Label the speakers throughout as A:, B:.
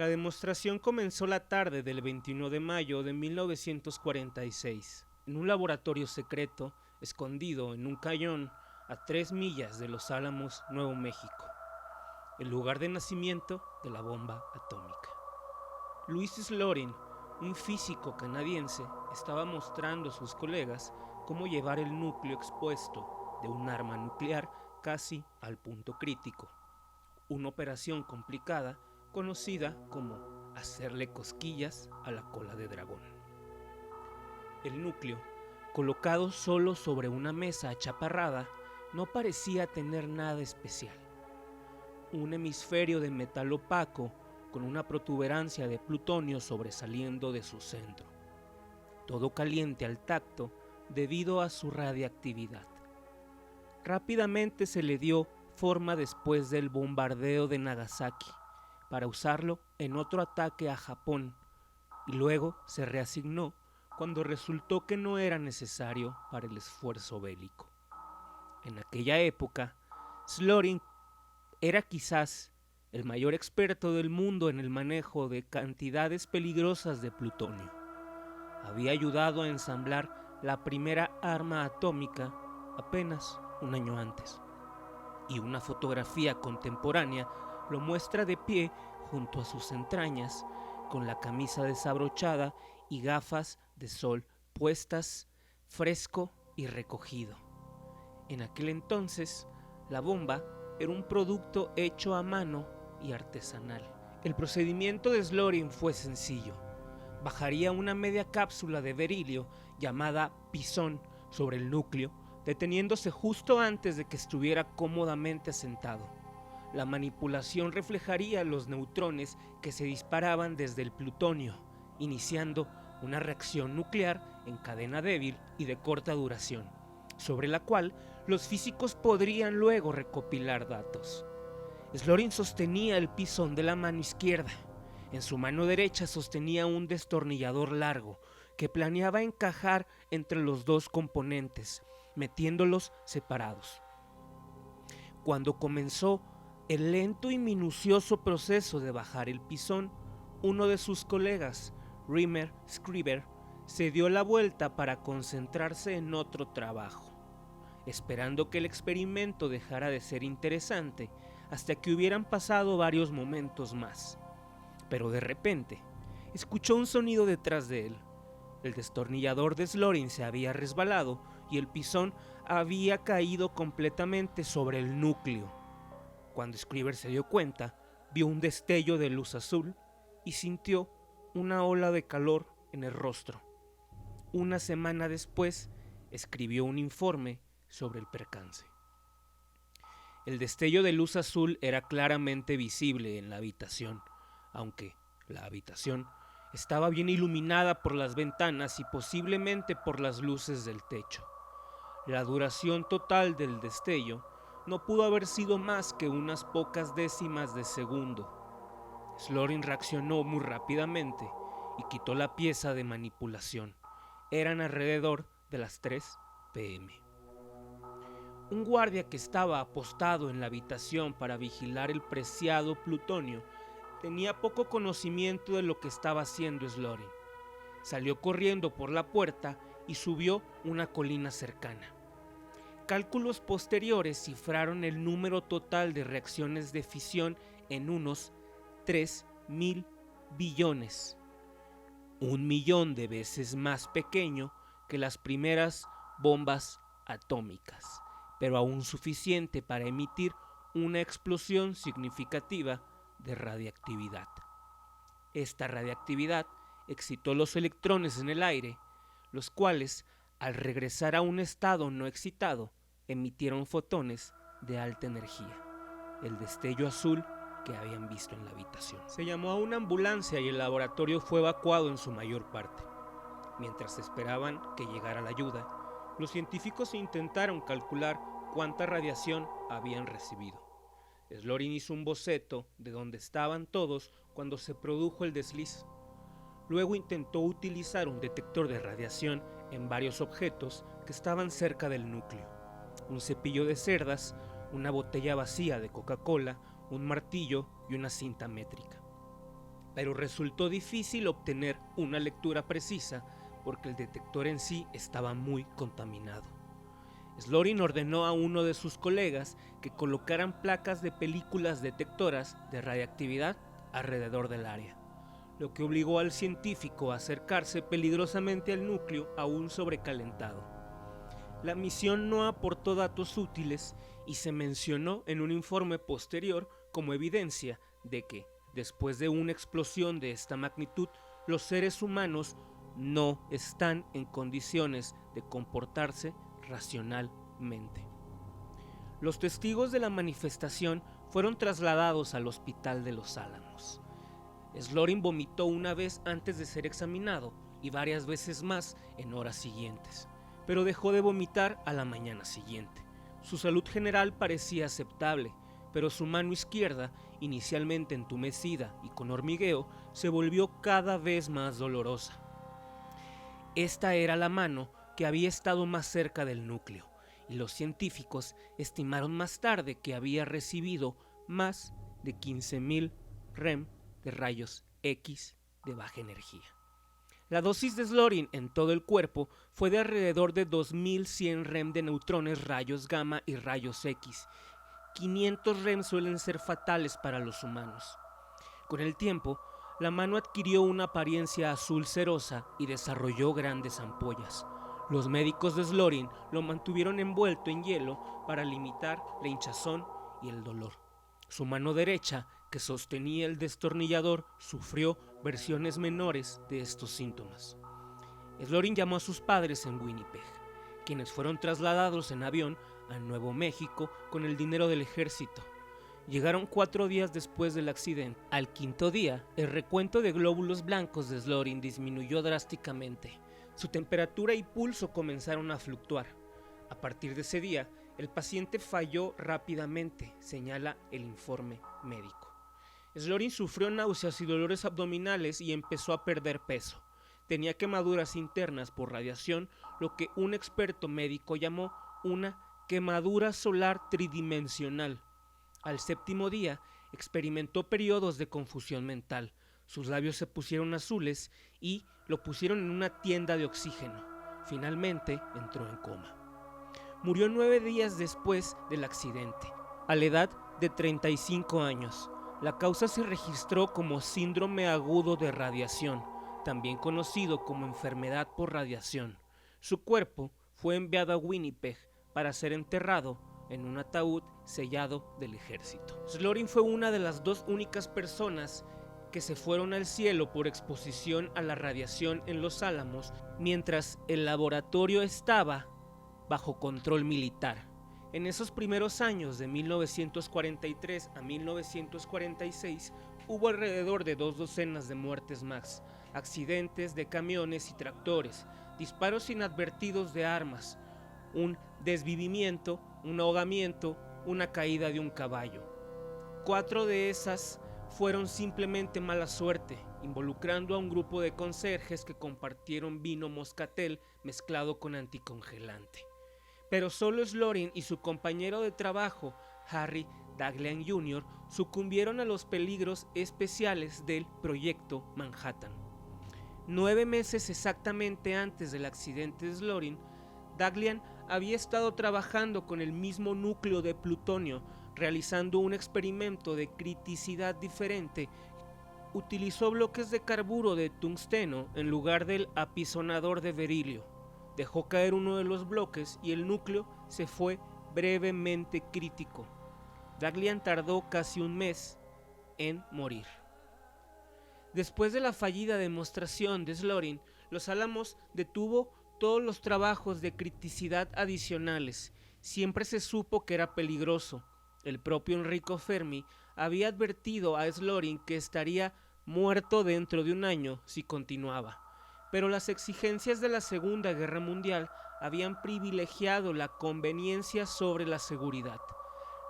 A: La demostración comenzó la tarde del 21 de mayo de 1946, en un laboratorio secreto escondido en un cañón a 3 millas de Los Álamos, Nuevo México, el lugar de nacimiento de la bomba atómica. Louis Slotin, un físico canadiense, estaba mostrando a sus colegas cómo llevar el núcleo expuesto de un arma nuclear casi al punto crítico, una operación complicada conocida como hacerle cosquillas a la cola de dragón. El núcleo, colocado solo sobre una mesa achaparrada, no parecía tener nada especial. Un hemisferio de metal opaco con una protuberancia de plutonio sobresaliendo de su centro, todo caliente al tacto debido a su radiactividad. Rápidamente se le dio forma después del bombardeo de Nagasaki, para usarlo en otro ataque a Japón, y luego se reasignó cuando resultó que no era necesario para el esfuerzo bélico. En aquella época, Slotin era quizás el mayor experto del mundo en el manejo de cantidades peligrosas de plutonio. Había ayudado a ensamblar la primera arma atómica apenas un año antes, y una fotografía contemporánea lo muestra de pie junto a sus entrañas, con la camisa desabrochada y gafas de sol puestas, fresco y recogido. En aquel entonces, la bomba era un producto hecho a mano y artesanal. El procedimiento de Slotin fue sencillo. Bajaría una media cápsula de berilio llamada pisón sobre el núcleo, deteniéndose justo antes de que estuviera cómodamente asentado. La manipulación reflejaría los neutrones que se disparaban desde el plutonio, iniciando una reacción nuclear en cadena débil y de corta duración, sobre la cual los físicos podrían luego recopilar datos. Slotin sostenía el pisón de la mano izquierda. En su mano derecha sostenía un destornillador largo que planeaba encajar entre los dos componentes, metiéndolos separados. Cuando comenzó el lento y minucioso proceso de bajar el pisón, uno de sus colegas, Reimer Scriber, se dio la vuelta para concentrarse en otro trabajo, esperando que el experimento dejara de ser interesante hasta que hubieran pasado varios momentos más. Pero de repente, escuchó un sonido detrás de él. El destornillador de Slotin se había resbalado y el pisón había caído completamente sobre el núcleo. Cuando Scriber se dio cuenta, vio un destello de luz azul y sintió una ola de calor en el rostro. Una semana después, escribió un informe sobre el percance. El destello de luz azul era claramente visible en la habitación, aunque la habitación estaba bien iluminada por las ventanas y posiblemente por las luces del techo. La duración total del destello no pudo haber sido más que unas pocas décimas de segundo. Slotin reaccionó muy rápidamente y quitó la pieza de manipulación. Eran alrededor de las 3 p.m. Un guardia que estaba apostado en la habitación para vigilar el preciado plutonio tenía poco conocimiento de lo que estaba haciendo Slotin. Salió corriendo por la puerta y subió una colina cercana. Cálculos posteriores cifraron el número total de reacciones de fisión en unos 3.000 billones, 1.000.000 de veces más pequeño que las primeras bombas atómicas, pero aún suficiente para emitir una explosión significativa de radiactividad. Esta radiactividad excitó los electrones en el aire, los cuales, al regresar a un estado no excitado, emitieron fotones de alta energía, el destello azul que habían visto en la habitación. Se llamó a una ambulancia y el laboratorio fue evacuado en su mayor parte. Mientras esperaban que llegara la ayuda, los científicos intentaron calcular cuánta radiación habían recibido. Slotin hizo un boceto de dónde estaban todos cuando se produjo el desliz. Luego intentó utilizar un detector de radiación en varios objetos que estaban cerca del núcleo: un cepillo de cerdas, una botella vacía de Coca-Cola, un martillo y una cinta métrica. pero resultó difícil obtener una lectura precisa porque el detector en sí estaba muy contaminado. Slorin ordenó a uno de sus colegas que colocaran placas de películas detectoras de radiactividad alrededor del área, lo que obligó al científico a acercarse peligrosamente al núcleo aún sobrecalentado. La misión no aportó datos útiles y se mencionó en un informe posterior como evidencia de que, después de una explosión de esta magnitud, los seres humanos no están en condiciones de comportarse racionalmente. Los testigos de la manifestación fueron trasladados al hospital de Los Álamos. Slorin vomitó una vez antes de ser examinado y varias veces más en horas siguientes, pero dejó de vomitar a la mañana siguiente. Su salud general parecía aceptable, pero su mano izquierda, inicialmente entumecida y con hormigueo, se volvió cada vez más dolorosa. Esta era la mano que había estado más cerca del núcleo, y los científicos estimaron más tarde que había recibido más de 15.000 REM de rayos X de baja energía. La dosis de Slorin en todo el cuerpo fue de alrededor de 2.100 REM de neutrones, rayos gamma y rayos X. 500 REM suelen ser fatales para los humanos. Con el tiempo, la mano adquirió una apariencia azul cerosa y desarrolló grandes ampollas. Los médicos de Slorin lo mantuvieron envuelto en hielo para limitar la hinchazón y el dolor. Su mano derecha, que sostenía el destornillador, sufrió versiones menores de estos síntomas. Slorin llamó a sus padres en Winnipeg, quienes fueron trasladados en avión a Nuevo México con el dinero del ejército. Llegaron 4 días después del accidente. Al quinto día, el recuento de glóbulos blancos de Slorin disminuyó drásticamente. Su temperatura y pulso comenzaron a fluctuar. A partir de ese día, el paciente falló rápidamente, señala el informe médico. Slorin sufrió náuseas y dolores abdominales y empezó a perder peso. Tenía quemaduras internas por radiación, lo que un experto médico llamó una quemadura solar tridimensional. Al 7º día, experimentó periodos de confusión mental. Sus labios se pusieron azules y lo pusieron en una tienda de oxígeno. Finalmente, entró en coma. Murió 9 días después del accidente, a la edad de 35 años. La causa se registró como síndrome agudo de radiación, también conocido como enfermedad por radiación. Su cuerpo fue enviado a Winnipeg para ser enterrado en un ataúd sellado del ejército. Slorin fue una de las 2 únicas personas que se fueron al cielo por exposición a la radiación en Los Álamos, mientras el laboratorio estaba bajo control militar. En esos primeros años, de 1943 a 1946, hubo alrededor de 2 docenas de muertes más, accidentes de camiones y tractores, disparos inadvertidos de armas, un desvivimiento, un ahogamiento, una caída de un caballo. 4 de esas fueron simplemente mala suerte, involucrando a un grupo de conserjes que compartieron vino moscatel mezclado con anticongelante. Pero solo Slorin y su compañero de trabajo, Harry Daghlian Jr., sucumbieron a los peligros especiales del Proyecto Manhattan. 9 meses exactamente antes del accidente de Slorin, Daghlian había estado trabajando con el mismo núcleo de plutonio, realizando un experimento de criticidad diferente. Utilizó bloques de carburo de tungsteno en lugar del apisonador de berilio. Dejó caer uno de los bloques y el núcleo se fue brevemente crítico. Daghlian tardó casi un mes en morir. Después de la fallida demostración de Slorin, Los Álamos detuvo todos los trabajos de criticidad adicionales. Siempre se supo que era peligroso. El propio Enrico Fermi había advertido a Slorin que estaría muerto dentro de un año si continuaba. Pero las exigencias de la Segunda Guerra Mundial habían privilegiado la conveniencia sobre la seguridad.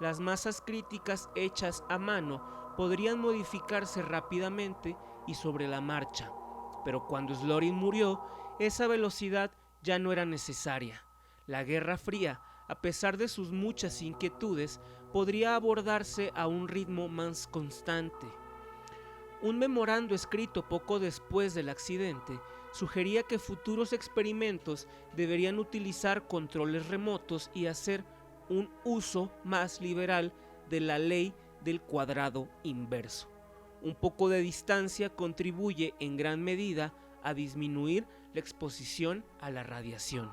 A: Las masas críticas hechas a mano podrían modificarse rápidamente y sobre la marcha, pero cuando Slorin murió, esa velocidad ya no era necesaria. La Guerra Fría, a pesar de sus muchas inquietudes, podría abordarse a un ritmo más constante. Un memorando escrito poco después del accidente sugería que futuros experimentos deberían utilizar controles remotos y hacer un uso más liberal de la ley del cuadrado inverso. Un poco de distancia contribuye en gran medida a disminuir la exposición a la radiación.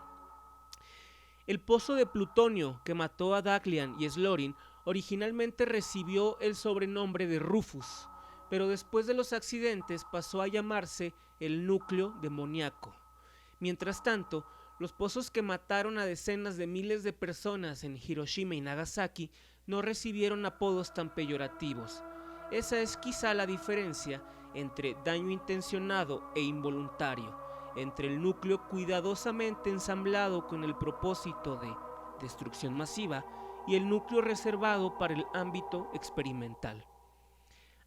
A: El pozo de plutonio que mató a Daghlian y Slorin originalmente recibió el sobrenombre de Rufus, pero después de los accidentes pasó a llamarse el núcleo demoníaco. Mientras tanto, los pozos que mataron a decenas de miles de personas en Hiroshima y Nagasaki no recibieron apodos tan peyorativos. Esa es quizá la diferencia entre daño intencionado e involuntario, entre el núcleo cuidadosamente ensamblado con el propósito de destrucción masiva y el núcleo reservado para el ámbito experimental.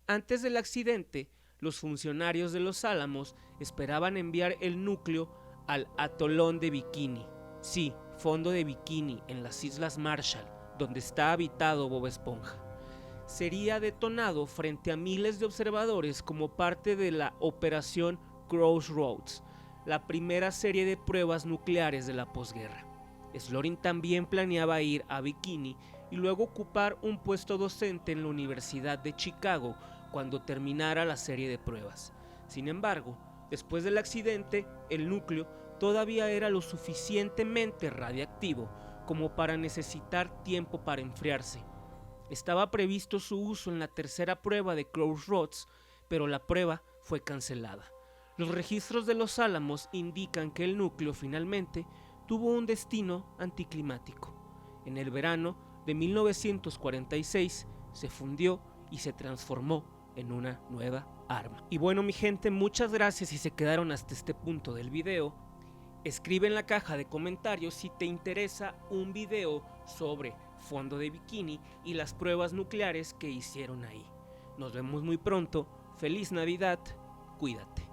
A: Antes del accidente, los funcionarios de Los Álamos esperaban enviar el núcleo al atolón de Bikini, sí, fondo de Bikini en las Islas Marshall, donde está habitado Bob Esponja. Sería detonado frente a miles de observadores como parte de la Operación Crossroads, la primera serie de pruebas nucleares de la posguerra. Slorin también planeaba ir a Bikini y luego ocupar un puesto docente en la Universidad de Chicago cuando terminara la serie de pruebas. Sin embargo, después del accidente, el núcleo todavía era lo suficientemente radiactivo como para necesitar tiempo para enfriarse. Estaba previsto su uso en la tercera prueba de Crossroads, pero la prueba fue cancelada. Los registros de Los Álamos indican que el núcleo finalmente tuvo un destino anticlimático. En el verano de 1946 se fundió y se transformó en una nueva arma. Y bueno, mi gente, muchas gracias si se quedaron hasta este punto del video. Escribe en la caja de comentarios si te interesa un video sobre fondo de Bikini y las pruebas nucleares que hicieron ahí. Nos vemos muy pronto. Feliz Navidad. Cuídate.